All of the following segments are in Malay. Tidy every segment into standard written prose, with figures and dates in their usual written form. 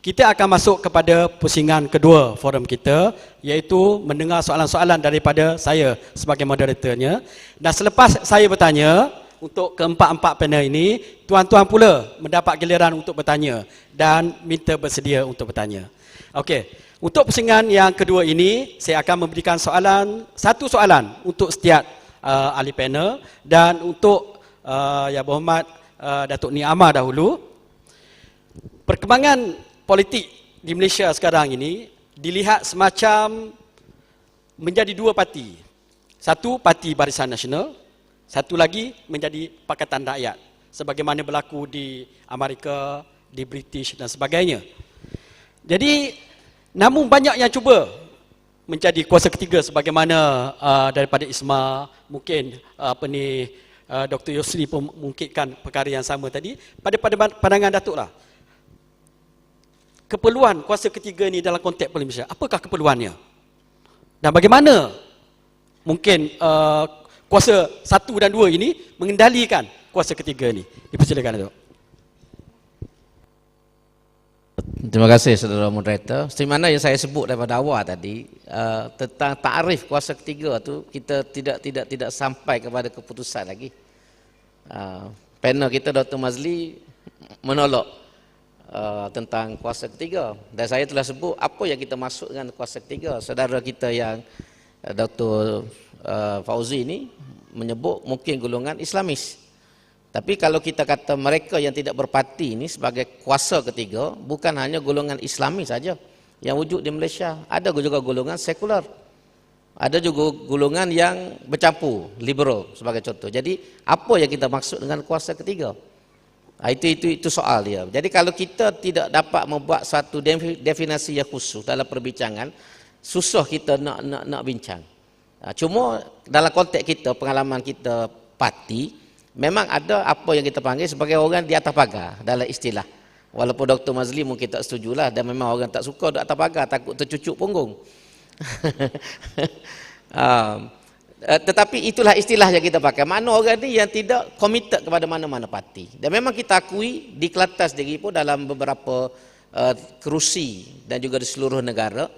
Kita akan masuk kepada pusingan kedua forum kita, iaitu mendengar soalan-soalan daripada saya sebagai moderatornya. Dan selepas saya bertanya, untuk keempat-empat panel ini, tuan-tuan pula mendapat giliran untuk bertanya dan minta bersedia untuk bertanya. Okey, untuk pusingan yang kedua ini, saya akan memberikan satu soalan untuk setiap ahli panel, dan untuk Yang Berhormat Datuk Ni Amar dahulu. Perkembangan politik di Malaysia sekarang ini dilihat semacam menjadi dua parti. Satu, Parti Barisan Nasional, satu lagi menjadi Pakatan Rakyat, sebagaimana berlaku di Amerika, di British dan sebagainya. Jadi, namun banyak yang cuba menjadi kuasa ketiga sebagaimana daripada Isma, mungkin Dr. Yusri pun mengungkitkan perkara yang sama tadi. Pada pandangan Datuk lah, keperluan kuasa ketiga ini dalam konteks Malaysia, apakah keperluannya? Dan bagaimana mungkin kuasa 1 dan 2 ini mengendalikan kuasa ketiga ini? Dipersilakan, Datuk. Terima kasih saudara moderator. Seperti mana yang saya sebut daripada awal tadi, tentang takrif kuasa ketiga tu kita tidak sampai kepada keputusan lagi. Panel kita Dr. Mazli menolak tentang kuasa ketiga, dan saya telah sebut apa yang kita maksud dengan kuasa ketiga. Saudara kita yang Dr. Fauzi ini menyebut mungkin golongan Islamis. Tapi kalau kita kata mereka yang tidak berparti ini sebagai kuasa ketiga, bukan hanya golongan Islami saja yang wujud di Malaysia, ada juga golongan sekular, ada juga golongan yang bercampur, liberal sebagai contoh. Jadi apa yang kita maksud dengan kuasa ketiga? Itu soal dia. Jadi kalau kita tidak dapat membuat satu definisi yang khusus dalam perbincangan, susah kita nak bincang. Cuma dalam konteks kita, pengalaman kita parti, memang ada apa yang kita panggil sebagai orang di atas pagar dalam istilah. Walaupun Dr. Mazli mungkin tak setujulah, dan memang orang tak suka di atas pagar, takut tercucuk punggung. Tetapi itulah istilah yang kita pakai. Mana orang ni yang tidak committed kepada mana-mana parti. Dan memang kita akui di Kelantan sendiri pun dalam beberapa kerusi dan juga di seluruh negara,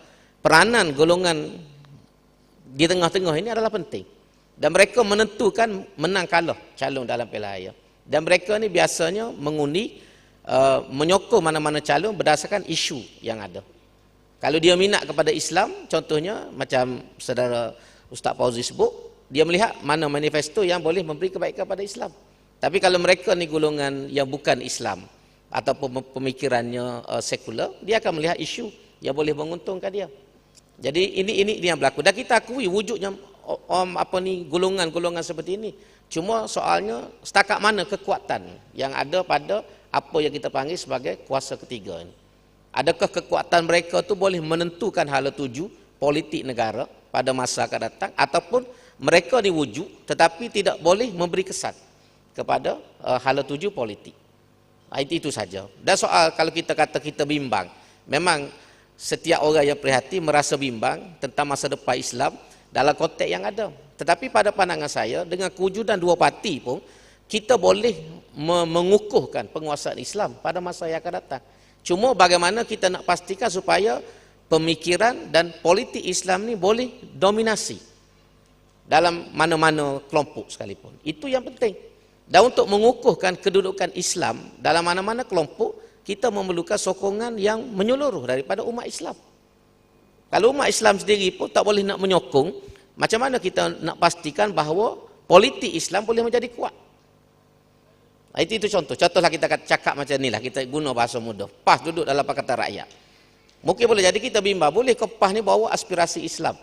peranan golongan di tengah-tengah ini adalah penting. Dan mereka menentukan menang kalah calon dalam pilihan raya. Dan mereka ni biasanya mengundi, menyokong mana-mana calon berdasarkan isu yang ada. Kalau dia minat kepada Islam, contohnya macam saudara Ustaz Fauzi sebut, dia melihat mana manifesto yang boleh memberi kebaikan pada Islam. Tapi kalau mereka ni golongan yang bukan Islam ataupun pemikirannya sekular, dia akan melihat isu yang boleh menguntungkan dia. Jadi ini yang berlaku. Dan kita akui wujudnya golongan-golongan seperti ini. Cuma soalnya setakat mana kekuatan yang ada pada apa yang kita panggil sebagai kuasa ketiga ini. Adakah kekuatan mereka tu boleh menentukan hala tuju politik negara pada masa akan datang, ataupun mereka diwujud tetapi tidak boleh memberi kesan kepada hala tuju politik. Itu saja. Dan soal kalau kita kata kita bimbang, memang setiap orang yang prihatin merasa bimbang tentang masa depan Islam dalam konteks yang ada. Tetapi pada pandangan saya, dengan kewujudan dua parti pun, kita boleh mengukuhkan penguasaan Islam pada masa yang akan datang. Cuma bagaimana kita nak pastikan supaya pemikiran dan politik Islam ni boleh dominasi dalam mana-mana kelompok sekalipun. Itu yang penting. Dan untuk mengukuhkan kedudukan Islam dalam mana-mana kelompok, kita memerlukan sokongan yang menyeluruh daripada umat Islam. Kalau umat Islam sendiri pun tak boleh nak menyokong, macam mana kita nak pastikan bahawa politik Islam boleh menjadi kuat? Itu contoh. Contohlah kita cakap macam ni lah, kita guna bahasa mudah. PAS duduk dalam Pakatan Rakyat. Mungkin boleh jadi kita bimbang, boleh ke PAS ni bawa aspirasi Islam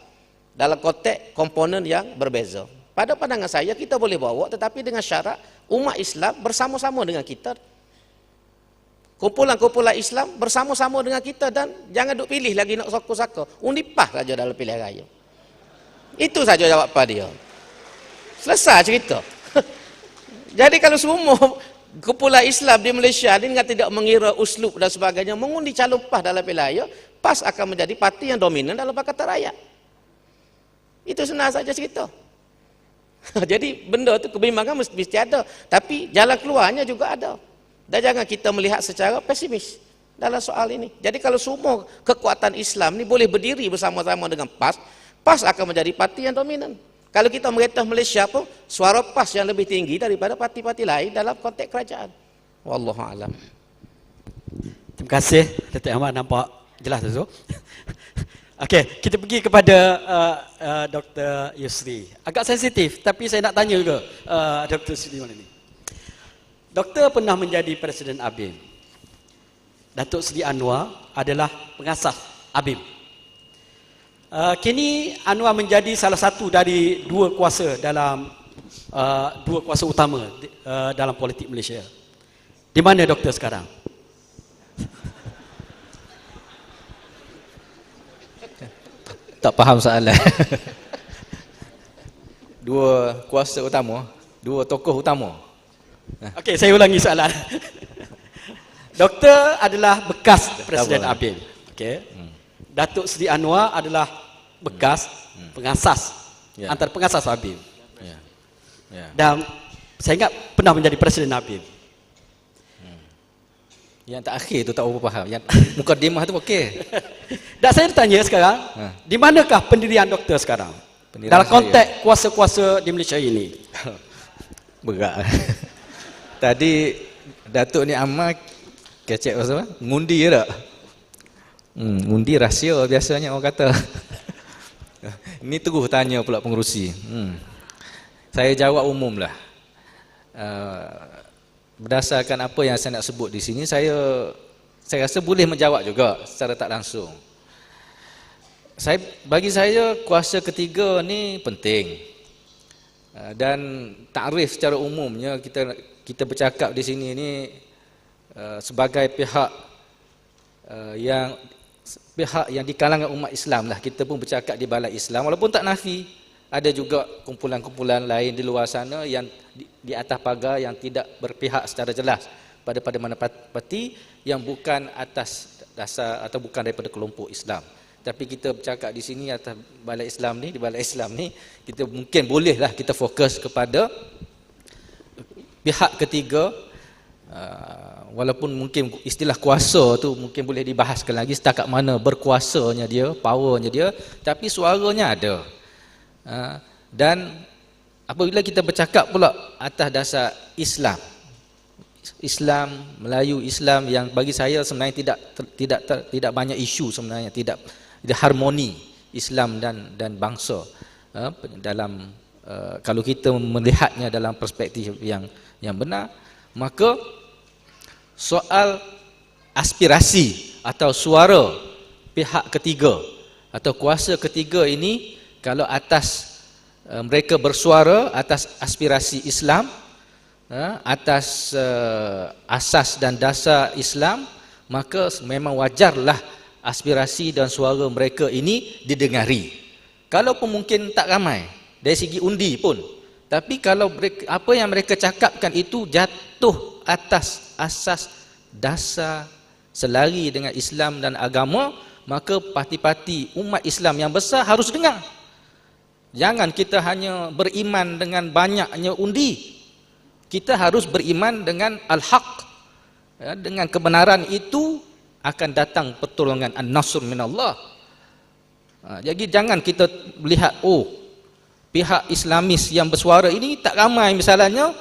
dalam konteks komponen yang berbeza. Pada pandangan saya, kita boleh bawa, tetapi dengan syarat umat Islam bersama-sama dengan kita. Kumpulan-kumpulan Islam bersama-sama dengan kita, dan jangan duk pilih lagi nak soko-soko. Undi PAS saja dalam pilihan raya. Itu saja jawapan dia. Selesai cerita. Jadi kalau semua kumpulan Islam di Malaysia ini dengan tidak mengira uslub dan sebagainya mengundi calon PAS dalam pilihan raya, PAS akan menjadi parti yang dominan dalam Pakatan Rakyat. Itu senang saja cerita. Jadi benda itu kebimbangan mesti ada, tapi jalan keluarnya juga ada. Dan jangan kita melihat secara pesimis. dalam soal ini. Jadi kalau semua kekuatan Islam ni boleh berdiri bersama-sama dengan PAS, PAS akan menjadi parti yang dominan. Kalau kita merintah Malaysia pun, suara PAS yang lebih tinggi daripada parti-parti lain dalam konteks kerajaan. Wallahu alam. Terima kasih Datuk Ahmad, nampak jelas tu. Okey, kita pergi kepada Dr. Yusri. Agak sensitif tapi saya nak tanya juga Dr. Yusri mana ni. Doktor pernah menjadi Presiden ABIM. Datuk Seri Anwar adalah pengasas ABIM. Kini Anwar menjadi salah satu dari dua kuasa dalam dua kuasa utama dalam politik Malaysia. Di mana doktor sekarang? Tak faham soalan. Dua kuasa utama, dua tokoh utama. Okey, saya ulangi soalan. Doktor adalah bekas Presiden ABIM. Okey. Datuk Seri Anwar adalah bekas pengasas, antara pengasas ABIM. Dan saya ingat pernah menjadi Presiden ABIM. Yang tak akhir tu tak apa faham. Yang mukadimah tu okey. Dan saya bertanya sekarang, di manakah pendirian doktor sekarang? Pendirian dalam saya. konteks kuasa-kuasa di Malaysia ini. Berat. Tadi Datuk ni amat kecek pasal apa? Ngundi ke tak? Ngundi rahsia biasanya orang kata. Ini terus tanya pula pengerusi. Saya jawab umum lah. Berdasarkan apa yang saya nak sebut di sini, saya rasa boleh menjawab juga secara tak langsung. Bagi saya kuasa ketiga ni penting. Dan takrif secara umumnya kita bercakap di sini ni sebagai pihak yang di kalangan umat Islam lah. Kita pun bercakap di balai Islam, walaupun tak nafi ada juga kumpulan-kumpulan lain di luar sana yang di atas pagar yang tidak berpihak secara jelas pada mana parti yang bukan atas dasar atau bukan daripada kelompok Islam. Tapi kita bercakap di sini atas balai Islam ni, di balai Islam ni kita mungkin bolehlah kita fokus kepada pihak ketiga. Walaupun mungkin istilah kuasa tu mungkin boleh dibahaskan lagi setakat mana berkuasanya dia, powernya dia, tapi suaranya ada. Dan apabila kita bercakap pula atas dasar Islam, Melayu Islam yang bagi saya sebenarnya tidak banyak isu sebenarnya, tidak harmoni Islam dan bangsa dalam kalau kita melihatnya dalam perspektif yang benar, maka soal aspirasi atau suara pihak ketiga atau kuasa ketiga ini, kalau atas mereka bersuara atas aspirasi Islam, atas asas dan dasar Islam, maka memang wajarlah aspirasi dan suara mereka ini didengari. Kalaupun mungkin tak ramai dari segi undi pun, tapi kalau apa yang mereka cakapkan itu jatuh atas asas dasar selari dengan Islam dan agama, maka parti-parti umat Islam yang besar harus dengar. Jangan kita hanya beriman dengan banyaknya undi. Kita harus beriman dengan al-haq. Dengan kebenaran itu akan datang pertolongan an-nasr minallah. Jadi jangan kita melihat pihak Islamis yang bersuara ini tak ramai misalnya,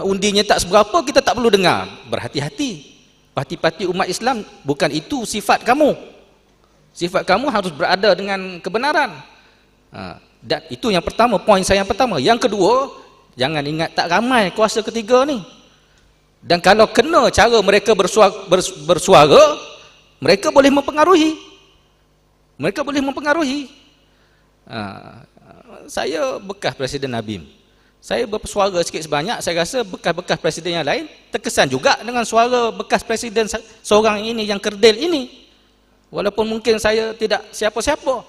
undinya tak seberapa, kita tak perlu dengar. Berhati-hati. Parti-parti umat Islam, bukan itu sifat kamu. Sifat kamu harus berada dengan kebenaran. Dan itu yang pertama, poin saya yang pertama. Yang kedua, jangan ingat tak ramai kuasa ketiga ni. Dan kalau kena cara mereka bersuara, mereka boleh mempengaruhi. Mereka boleh mempengaruhi. Saya bekas Presiden ABIM. Saya bersuara sikit sebanyak, saya rasa bekas-bekas presiden yang lain terkesan juga dengan suara bekas presiden seorang ini yang kerdil ini. Walaupun mungkin saya tidak siapa-siapa,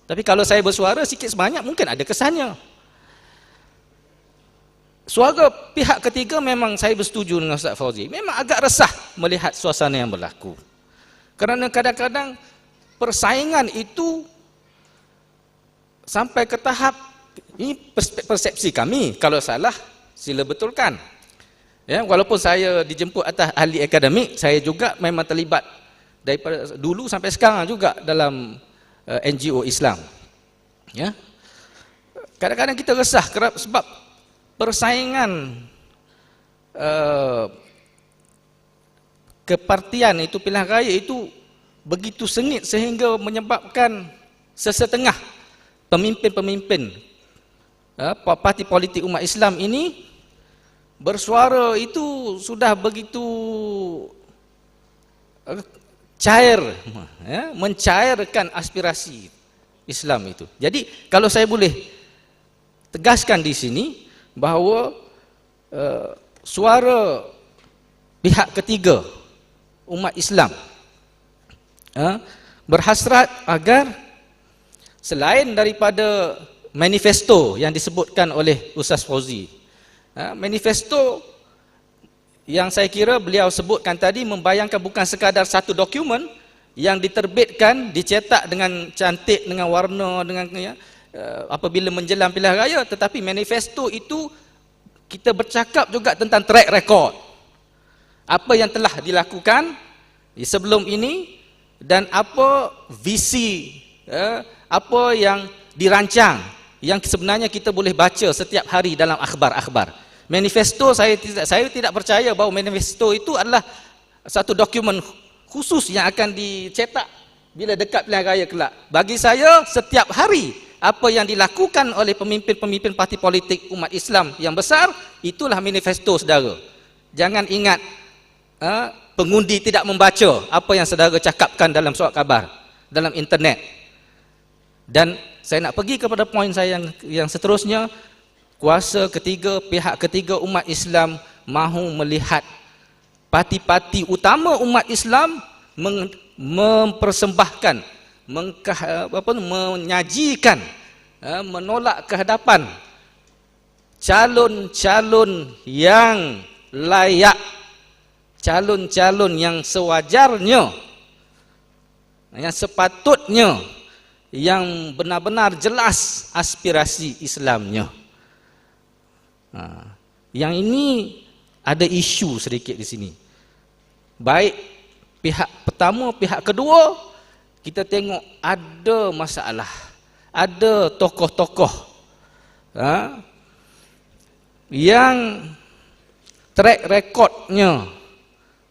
tapi kalau saya bersuara sikit sebanyak mungkin ada kesannya. Suara pihak ketiga memang saya bersetuju dengan Ustaz Fauzi. Memang agak resah melihat suasana yang berlaku. Kerana kadang-kadang persaingan itu sampai ke tahap, ini persepsi kami, kalau salah sila betulkan. Ya, walaupun saya dijemput atas ahli akademik, saya juga memang terlibat daripada dulu sampai sekarang juga dalam NGO Islam. Ya. Kadang-kadang kita resah kerap sebab persaingan kepartian itu, pilihan raya itu begitu sengit sehingga menyebabkan sesetengah pemimpin-pemimpin parti politik umat Islam ini bersuara itu sudah begitu cair, ya, mencairkan aspirasi Islam itu. Jadi kalau saya boleh tegaskan di sini bahawa suara pihak ketiga umat Islam berhasrat agar selain daripada manifesto yang disebutkan oleh Ustaz Fauzi, manifesto yang saya kira beliau sebutkan tadi membayangkan bukan sekadar satu dokumen yang diterbitkan, dicetak dengan cantik, dengan warna, dengan apabila menjelang pilihan raya, tetapi manifesto itu kita bercakap juga tentang track record. Apa yang telah dilakukan sebelum ini dan apa visi, apa yang dirancang yang sebenarnya kita boleh baca setiap hari dalam akhbar-akhbar. Manifesto saya tidak percaya bahawa manifesto itu adalah satu dokumen khusus yang akan dicetak bila dekat pilihan raya kelak. Bagi saya setiap hari apa yang dilakukan oleh pemimpin-pemimpin parti politik umat Islam yang besar itulah manifesto saudara. Jangan ingat pengundi tidak membaca apa yang saudara cakapkan dalam surat khabar, dalam internet. Dan saya nak pergi kepada poin saya yang seterusnya. Kuasa ketiga, pihak ketiga umat Islam mahu melihat parti-parti utama umat Islam mempersembahkan, menyajikan, menolak kehadapan calon-calon yang layak, calon-calon yang sewajarnya, yang sepatutnya, yang benar-benar jelas aspirasi Islamnya. Yang ini ada isu sedikit di sini. Baik pihak pertama, pihak kedua, kita tengok ada masalah, ada tokoh-tokoh yang track recordnya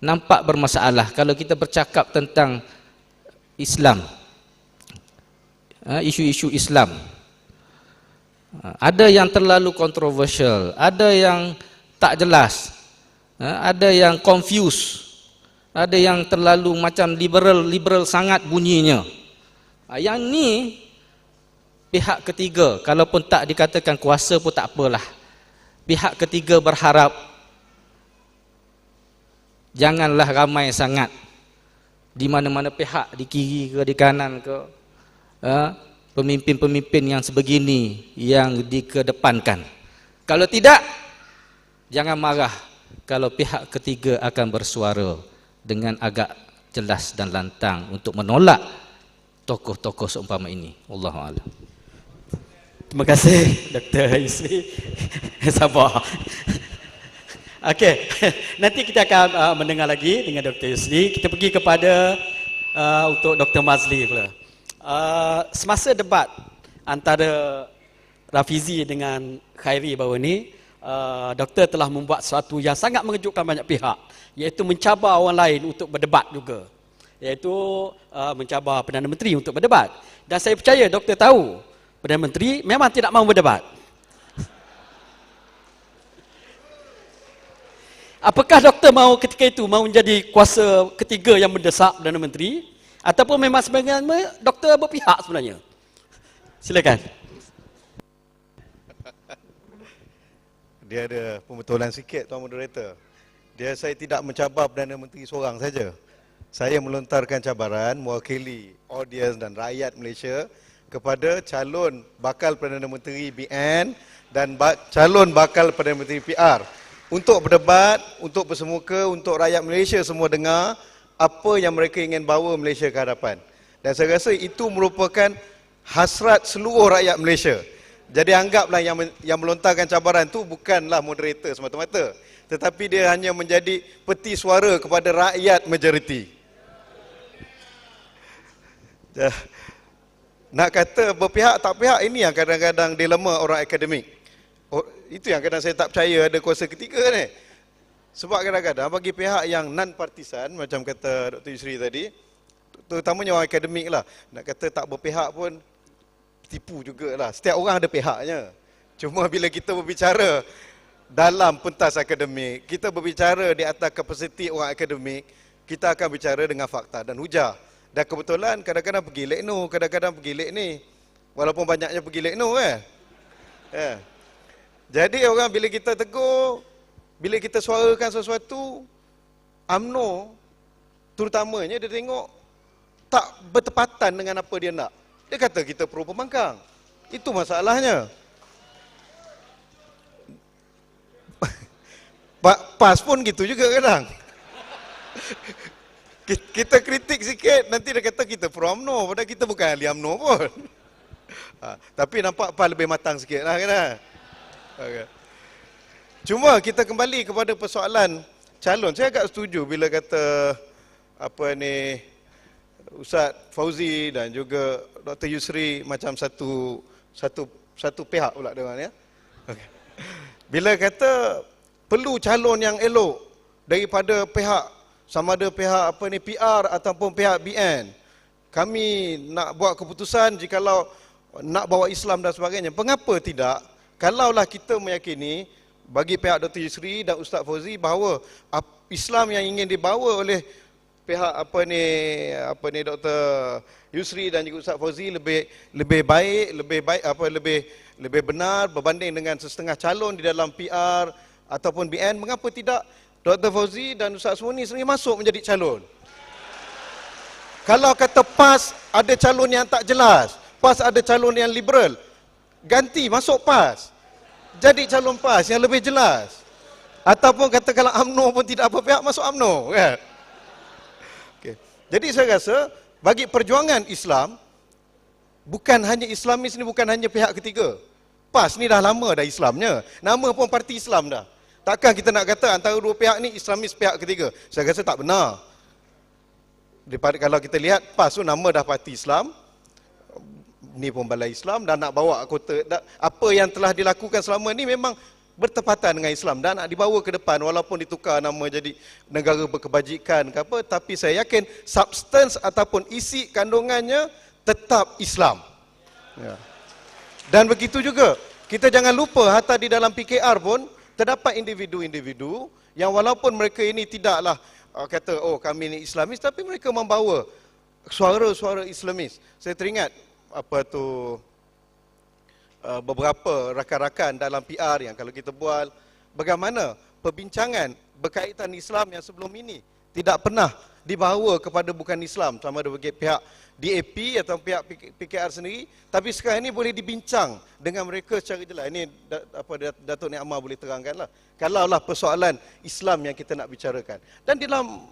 nampak bermasalah. Kalau kita bercakap tentang Islam, isu-isu Islam, ada yang terlalu kontroversial, ada yang tak jelas, ada yang confuse, ada yang terlalu macam liberal sangat bunyinya. Yang ni pihak ketiga, kalaupun tak dikatakan kuasa pun tak apalah, pihak ketiga berharap janganlah ramai sangat di mana-mana pihak, di kiri ke di kanan ke, pemimpin-pemimpin yang sebegini yang dikedepankan. Kalau tidak, jangan marah kalau pihak ketiga akan bersuara dengan agak jelas dan lantang untuk menolak tokoh-tokoh seumpama ini. Wallahu a'lam. Terima kasih Dr. Yusri. Sabar. Okey, nanti kita akan mendengar lagi dengan Dr. Yusri. Kita pergi kepada untuk Dr. Mazli pula. Semasa debat antara Rafizi dengan Khairi baru ni, doktor telah membuat sesuatu yang sangat mengejutkan banyak pihak, iaitu mencabar orang lain untuk berdebat juga, iaitu mencabar Perdana Menteri untuk berdebat. Dan saya percaya doktor tahu Perdana Menteri memang tidak mahu berdebat. Apakah doktor mahu ketika itu mahu menjadi kuasa ketiga yang mendesak Perdana Menteri, ataupun memang sebenarnya doktor berpihak sebenarnya? Silakan. Dia ada pembetulan sikit, Tuan Moderator. Saya tidak mencabar Perdana Menteri seorang saja. Saya melontarkan cabaran mewakili audiens dan rakyat Malaysia kepada calon bakal Perdana Menteri BN dan calon bakal Perdana Menteri PR untuk berdebat, untuk bersemuka, untuk rakyat Malaysia semua dengar apa yang mereka ingin bawa Malaysia ke hadapan. Dan saya rasa itu merupakan hasrat seluruh rakyat Malaysia. Jadi anggaplah yang melontarkan cabaran itu bukanlah moderator semata-mata, tetapi dia hanya menjadi peti suara kepada rakyat majoriti. Nak kata berpihak tak pihak, ini yang kadang-kadang dilema orang akademik. Itu yang kadang saya tak percaya ada kuasa ketiga ni. Sebab kadang-kadang bagi pihak yang non-partisan, macam kata Dr. Yusri tadi, terutamanya orang akademik lah, nak kata tak berpihak pun tipu jugalah. Setiap orang ada pihaknya. Cuma bila kita berbicara dalam pentas akademik, kita berbicara di atas kapasiti orang akademik, kita akan bicara dengan fakta dan hujah. Dan kebetulan kadang-kadang pergi lekno, kadang-kadang pergi lek ni. Walaupun banyaknya pergi lekno ya. Jadi orang bila kita tegur, bila kita suarakan sesuatu, UMNO terutamanya dia tengok tak bertepatan dengan apa dia nak. Dia kata kita pro pembangkang. Itu masalahnya. PAS pun gitu juga kadang. Kita kritik sikit, nanti dia kata kita pro UMNO, padahal kita bukan ahli UMNO pun. Tapi nampak PAS lebih matang sikit lah kan. Okay. Cuma kita kembali kepada persoalan calon. Saya agak setuju bila kata Ustaz Fauzi dan juga Dr. Yusri macam satu pihak pula dengan ya. Okay. Bila kata perlu calon yang elok daripada pihak sama ada pihak PR ataupun pihak BN. Kami nak buat keputusan jikalau nak bawa Islam dan sebagainya. Mengapa tidak? Kalaulah kita meyakini bagi pihak Dr. Yusri dan Ustaz Fauzi bahawa Islam yang ingin dibawa oleh pihak Dr. Yusri dan juga Ustaz Fauzi lebih baik, lebih benar berbanding dengan setengah calon di dalam PR ataupun BN, mengapa tidak Dr. Fauzi dan Ustaz Muni sendiri masuk menjadi calon? Kalau kata PAS ada calon yang tak jelas, PAS ada calon yang liberal, ganti masuk PAS. Jadi calon PAS yang lebih jelas. Ataupun kata kalau UMNO pun tidak apa pihak, masuk UMNO kan? Okay. Jadi saya rasa bagi perjuangan Islam, bukan hanya Islamis ni, bukan hanya pihak ketiga. PAS ni dah lama dah Islamnya. Nama pun parti Islam dah. Takkan kita nak kata antara dua pihak ni Islamis pihak ketiga. Saya rasa tak benar. Daripada kalau kita lihat PAS tu nama dah parti Islam, ni pun Balai Islam, dan nak bawa kota, apa yang telah dilakukan selama ni memang bertepatan dengan Islam dan nak dibawa ke depan walaupun ditukar nama jadi negara berkebajikan ke apa, tapi saya yakin substance ataupun isi kandungannya tetap Islam. Ya. Dan begitu juga, kita jangan lupa hatta di dalam PKR pun terdapat individu-individu yang walaupun mereka ini tidaklah kata kami ini Islamis, tapi mereka membawa suara-suara Islamis. Saya teringat beberapa rakan-rakan dalam PR yang kalau kita buat bagaimana perbincangan berkaitan Islam yang sebelum ini tidak pernah dibawa kepada bukan Islam, sama ada bagi pihak DAP atau pihak PKR sendiri, tapi sekarang ini boleh dibincang dengan mereka secara jelas. Ini Datuk Nik Amar boleh terangkanlah. Kalaulah persoalan Islam yang kita nak bicarakan. Dan dalam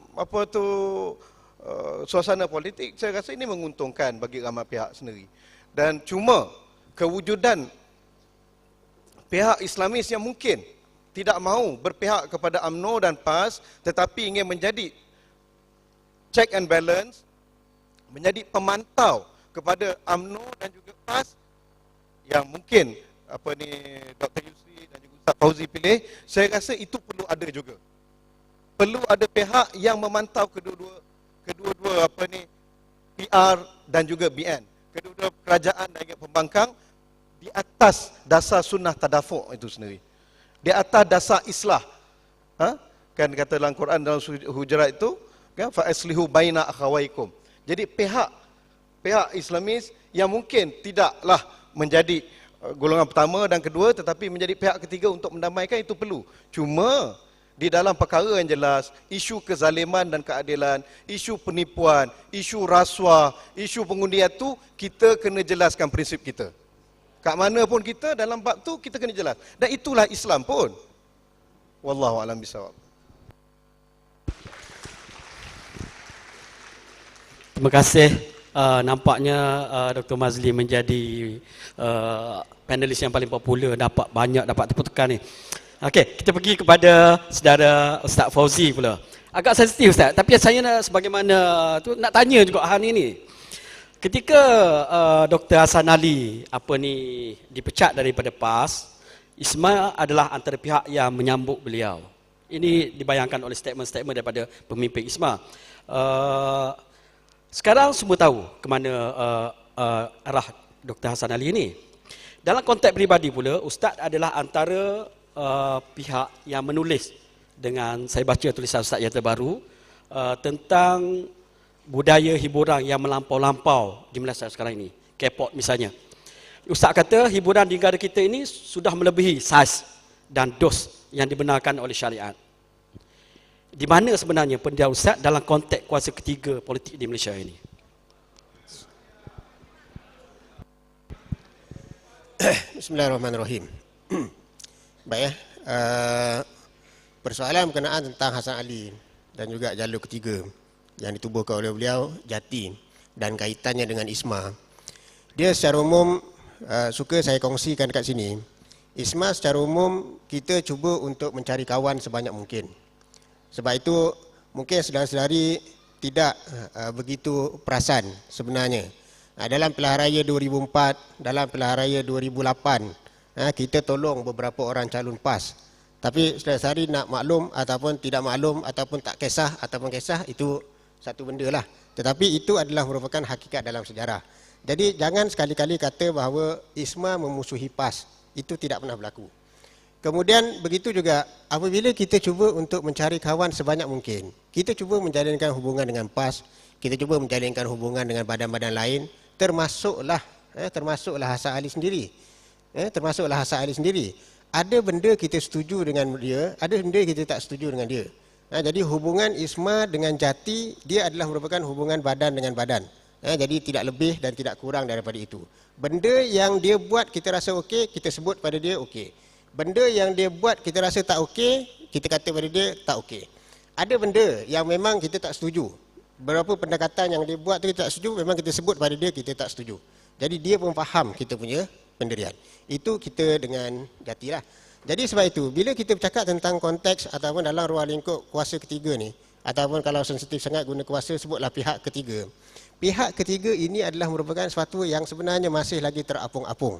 suasana politik, saya rasa ini menguntungkan bagi ramai pihak sendiri. Dan cuma kewujudan pihak Islamis yang mungkin tidak mahu berpihak kepada UMNO dan PAS, tetapi ingin menjadi check and balance, menjadi pemantau kepada UMNO dan juga PAS, yang mungkin Dr. Yusri dan juga Ustaz Fauzi pilih. Saya rasa itu perlu ada juga. Perlu ada pihak yang memantau kedua-dua PR dan juga BN, kedua-dua kerajaan dan juga pembangkang, di atas dasar sunnah tadafuk itu sendiri, di atas dasar islah. Kan kata dalam Quran dalam Hujurat itu kan, fa aslihu baina akhawaikum. Jadi pihak Islamis yang mungkin tidaklah menjadi golongan pertama dan kedua, tetapi menjadi pihak ketiga untuk mendamaikan, itu perlu. Cuma di dalam perkara yang jelas, isu kezaliman dan keadilan, isu penipuan, isu rasuah, isu pengundian tu, kita kena jelaskan prinsip kita. Kat mana pun kita dalam bab tu kita kena jelas. Dan itulah Islam pun. Wallahu a'lam bishawab. Terima kasih. Nampaknya Dr. Mazli menjadi panelis yang paling popular, dapat tepuk tekan ni. Okey, kita pergi kepada saudara Ustaz Fauzi pula. Agak sensitif Ustaz, tapi saya nak sebagaimana tu nak tanya juga hal ini. Ketika Dr. Hassan Ali dipecat daripada PAS, ISMA adalah antara pihak yang menyambut beliau. Ini dibayangkan oleh statement-statement daripada pemimpin ISMA. Sekarang semua tahu ke mana arah Dr. Hassan Ali ini. Dalam konteks peribadi pula, Ustaz adalah antara pihak yang menulis dengan saya baca tulisan Ustaz yang terbaru tentang budaya hiburan yang melampau-lampau di Malaysia sekarang ini. K-pop misalnya. Ustaz kata hiburan di negara kita ini sudah melebihi saiz dan dos yang dibenarkan oleh syariat. Di mana sebenarnya pendidikan Ustaz dalam konteks kuasa ketiga politik di Malaysia ini? Bismillahirrahmanirrahim. Baik, persoalan berkenaan tentang Hassan Ali dan juga jalur ketiga yang ditubuhkan oleh beliau, Jati, dan kaitannya dengan ISMA. Dia secara umum, suka saya kongsikan dekat sini, ISMA secara umum kita cuba untuk mencari kawan sebanyak mungkin. Sebab itu mungkin saudara-saudari tidak begitu perasan sebenarnya. Dalam pilihan raya 2004, dalam pilihan raya 2008, kita tolong beberapa orang calon PAS. Tapi saudara-saudari nak maklum ataupun tidak maklum ataupun tak kisah ataupun kisah, itu satu benda lah. Tetapi itu adalah merupakan hakikat dalam sejarah. Jadi jangan sekali-kali kata bahawa ISMA memusuhi PAS. Itu tidak pernah berlaku. Kemudian begitu juga apabila kita cuba untuk mencari kawan sebanyak mungkin, kita cuba menjalinkan hubungan dengan PAS, kita cuba menjalinkan hubungan dengan badan-badan lain, termasuklah Hassan Ali sendiri. Termasuklah Hassan Ali sendiri. Ada benda kita setuju dengan dia, ada benda kita tak setuju dengan dia. Jadi hubungan ISMA dengan Jati, dia adalah merupakan hubungan badan dengan badan. Jadi tidak lebih dan tidak kurang daripada itu. Benda yang dia buat kita rasa okey, kita sebut pada dia okey. Benda yang dia buat kita rasa tak okey, kita kata pada dia tak okey. Ada benda yang memang kita tak setuju. Beberapa pendekatan yang dia buat tu kita tak setuju, memang kita sebut pada dia kita tak setuju. Jadi dia pun faham kita punya pendirian. Itu kita dengan Jati lah. Jadi sebab itu, bila kita bercakap tentang konteks ataupun dalam ruang lingkup kuasa ketiga ni, ataupun kalau sensitif sangat guna kuasa, sebutlah pihak ketiga. Pihak ketiga ini adalah merupakan sesuatu yang sebenarnya masih lagi terapung-apung.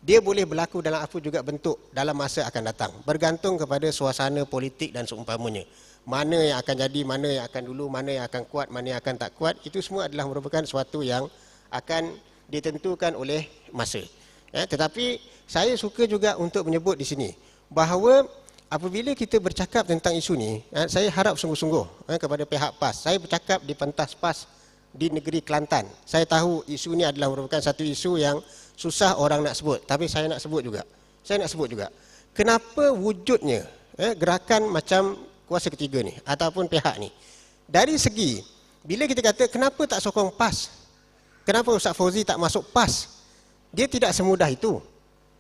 Dia boleh berlaku dalam apa juga bentuk dalam masa akan datang. Bergantung kepada suasana politik dan seumpamanya. Mana yang akan jadi, mana yang akan dulu, mana yang akan kuat, mana yang akan tak kuat, itu semua adalah merupakan sesuatu yang akan ditentukan oleh masa. Tetapi saya suka juga untuk menyebut di sini bahawa apabila kita bercakap tentang isu ni, saya harap sungguh-sungguh kepada pihak PAS. Saya bercakap di pentas PAS di negeri Kelantan. Saya tahu isu ni adalah merupakan satu isu yang susah orang nak sebut, tapi saya nak sebut juga. Saya nak sebut juga. Kenapa wujudnya gerakan macam kuasa ketiga ni ataupun pihak ni? Dari segi bila kita kata kenapa tak sokong PAS? Kenapa Ustaz Fauzi tak masuk PAS? Dia tidak semudah itu.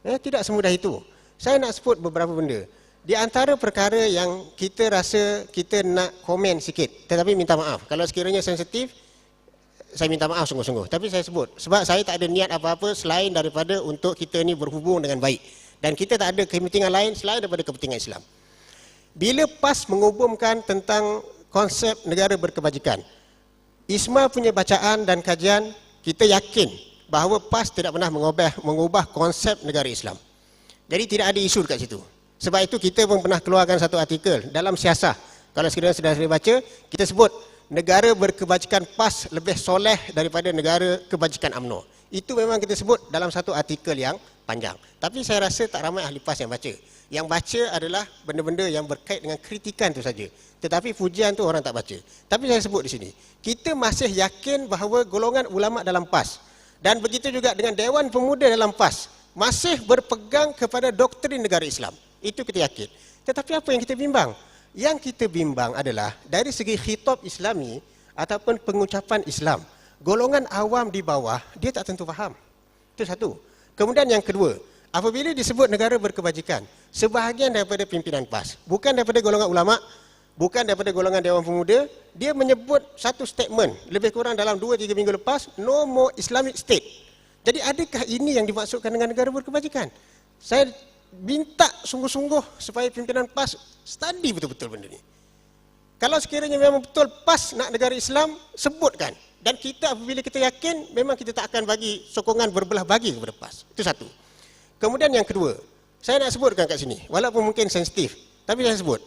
Tidak semudah itu. Saya nak sebut beberapa benda. Di antara perkara yang kita rasa kita nak komen sikit, tetapi minta maaf. Kalau sekiranya sensitif, saya minta maaf sungguh-sungguh. Tapi saya sebut. Sebab saya tak ada niat apa-apa selain daripada untuk kita ni berhubung dengan baik. Dan kita tak ada kepentingan lain selain daripada kepentingan Islam. Bila PAS mengumumkan tentang konsep negara berkebajikan, ISMA punya bacaan dan kajian, kita yakin bahawa PAS tidak pernah mengubah konsep negara Islam. Jadi tidak ada isu dekat situ. Sebab itu kita pun pernah keluarkan satu artikel dalam Siasah. Kalau sekiranya sudah baca, kita sebut negara berkebajikan PAS lebih soleh daripada negara kebajikan UMNO. Itu memang kita sebut dalam satu artikel yang panjang. Tapi saya rasa tak ramai ahli PAS yang baca. Yang baca adalah benda-benda yang berkait dengan kritikan itu saja. Tetapi pujian tu orang tak baca. Tapi saya sebut di sini, kita masih yakin bahawa golongan ulama dalam PAS dan begitu juga dengan Dewan Pemuda dalam PAS masih berpegang kepada doktrin negara Islam. Itu kita yakin. Tetapi apa yang kita bimbang? Yang kita bimbang adalah dari segi khitab Islami ataupun pengucapan Islam. Golongan awam di bawah, dia tak tentu faham. Itu satu. Kemudian yang kedua, apabila disebut negara berkebajikan, sebahagian daripada pimpinan PAS, bukan daripada golongan ulama', bukan daripada golongan Dewan Pemuda, dia menyebut satu statement lebih kurang dalam 2-3 minggu lepas, no more Islamic State. Jadi adakah ini yang dimaksudkan dengan negara berkebajikan? Saya minta sungguh-sungguh supaya pimpinan PAS study betul-betul benda ni. Kalau sekiranya memang betul PAS nak negara Islam, sebutkan. Dan kita apabila kita yakin, memang kita tak akan bagi sokongan berbelah bagi kepada PAS. Itu satu. Kemudian yang kedua, saya nak sebutkan kat sini, walaupun mungkin sensitif, tapi saya sebut.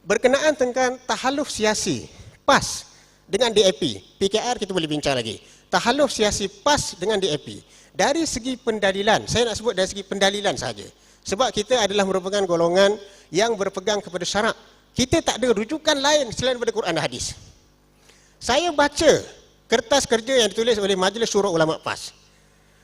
Berkenaan tentang tahaluf siasi PAS dengan DAP, PKR kita boleh bincang lagi. Tahaluf siasi PAS dengan DAP. Dari segi pendalilan, saya nak sebut dari segi pendalilan saja. Sebab kita adalah merupakan golongan yang berpegang kepada syarak. Kita tak ada rujukan lain selain daripada Quran dan hadis. Saya baca kertas kerja yang ditulis oleh Majlis Syura Ulama PAS.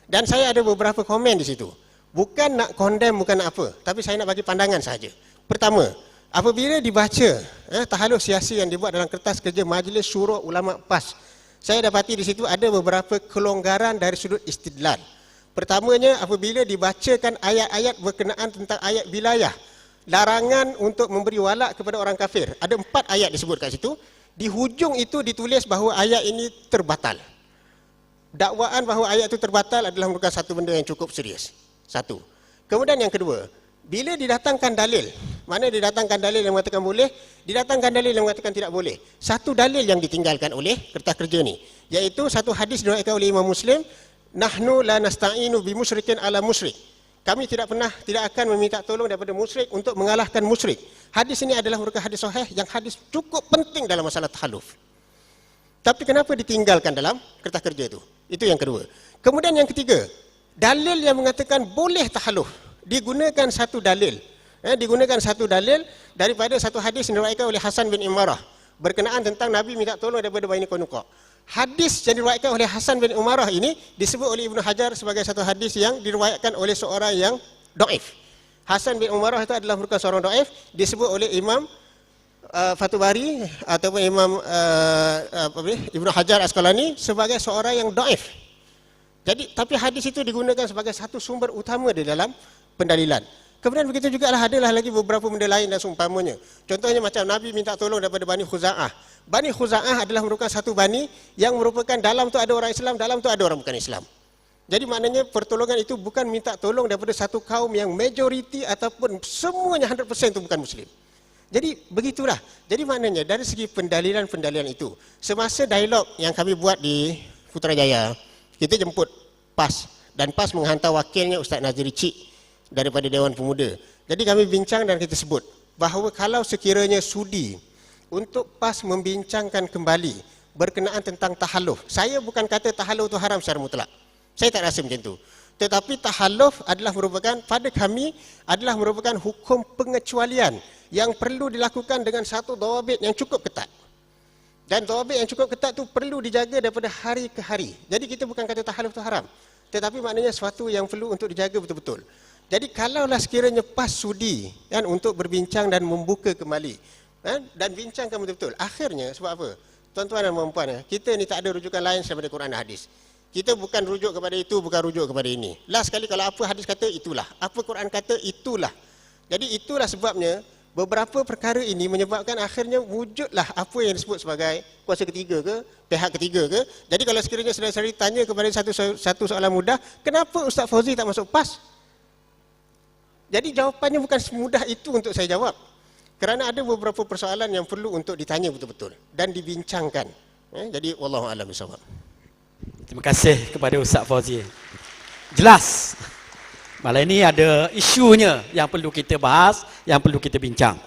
Dan saya ada beberapa komen di situ. Bukan nak condemn, bukan nak apa. Tapi saya nak bagi pandangan saja. Pertama, apabila dibaca tahaluf siasi yang dibuat dalam kertas kerja Majlis Syura Ulama PAS, saya dapati di situ ada beberapa kelonggaran dari sudut istidlal. Pertamanya, apabila dibacakan ayat-ayat berkenaan tentang ayat wilayah, larangan untuk memberi walak kepada orang kafir. Ada 4 ayat disebut kat situ. Di hujung itu ditulis bahawa ayat ini terbatal. Dakwaan bahawa ayat itu terbatal adalah merupakan satu benda yang cukup serius. Satu. Kemudian yang kedua, bila didatangkan dalil, mana didatangkan dalil yang mengatakan boleh, didatangkan dalil yang mengatakan tidak boleh. Satu dalil yang ditinggalkan oleh kertas kerja ni, iaitu satu hadis diriwayatkan oleh Imam Muslim, nahnu la nasta'inu bi musyrikin ala musyrik. Kami tidak akan meminta tolong daripada musyrik untuk mengalahkan musyrik. Hadis ini adalah merupakan hadis sahih yang hadis cukup penting dalam masalah tahaluf. Tapi kenapa ditinggalkan dalam kertas kerja itu? Itu yang kedua. Kemudian yang ketiga, dalil yang mengatakan boleh tahaluf. Digunakan satu dalil. Digunakan satu dalil daripada satu hadis yang diriwayatkan oleh Hasan bin Umarah berkenaan tentang Nabi minta tolong daripada Bani Qainuqa. Hadis yang diriwayatkan oleh Hasan bin Umarah ini disebut oleh Ibnu Hajar sebagai satu hadis yang diriwayatkan oleh seorang yang dhaif. Hasan bin Umarah itu adalah merupakan seorang dhaif, disebut oleh Imam Fathul Bari ataupun Imam Ibnu Hajar Asqalani sebagai seorang yang dhaif. Jadi tapi hadis itu digunakan sebagai satu sumber utama di dalam pendalilan. Kemudian begitu juga adalah lagi beberapa benda lain dan seumpamanya. Contohnya macam Nabi minta tolong daripada Bani Khuza'ah. Bani Khuza'ah adalah merupakan satu bani yang merupakan dalam tu ada orang Islam, dalam tu ada orang bukan Islam. Jadi maknanya pertolongan itu bukan minta tolong daripada satu kaum yang majoriti ataupun semuanya 100% itu bukan Muslim. Jadi begitulah. Jadi maknanya dari segi pendalilan-pendalilan itu, semasa dialog yang kami buat di Putrajaya, kita jemput PAS dan PAS menghantar wakilnya Ustaz Naziri Cik daripada Dewan Pemuda. Jadi kami bincang dan kita sebut bahawa kalau sekiranya sudi untuk PAS membincangkan kembali berkenaan tentang tahaluf. Saya bukan kata tahaluf itu haram secara mutlak. Saya tak rasa macam itu. Tetapi tahaluf adalah merupakan, pada kami, adalah merupakan hukum pengecualian yang perlu dilakukan dengan satu dawabit yang cukup ketat. Dan dawabit yang cukup ketat itu perlu dijaga daripada hari ke hari. Jadi kita bukan kata tahaluf itu haram. Tetapi maknanya sesuatu yang perlu untuk dijaga betul-betul. Jadi kalaulah sekiranya PAS sudi kan, untuk berbincang dan membuka kembali kan, dan bincangkan betul-betul. Akhirnya sebab apa? Tuan-tuan dan puan-puan, kita ni tak ada rujukan lain daripada Quran dan hadis. Kita bukan rujuk kepada itu, bukan rujuk kepada ini. Last sekali kalau apa hadis kata itulah, apa Quran kata itulah. Jadi itulah sebabnya beberapa perkara ini menyebabkan akhirnya wujudlah apa yang disebut sebagai kuasa ketiga ke, pihak ketiga ke. Jadi kalau sekiranya saudara-saudari tanya kepada satu soalan mudah, kenapa Ustaz Fauzi tak masuk PAS? Jadi jawapannya bukan semudah itu untuk saya jawab. Kerana ada beberapa persoalan yang perlu untuk ditanya betul-betul dan dibincangkan. Jadi wallahu a'lam bishawab. Terima kasih kepada Ustaz Fauzi. Jelas. Malam ini ada isunya yang perlu kita bahas, yang perlu kita bincang.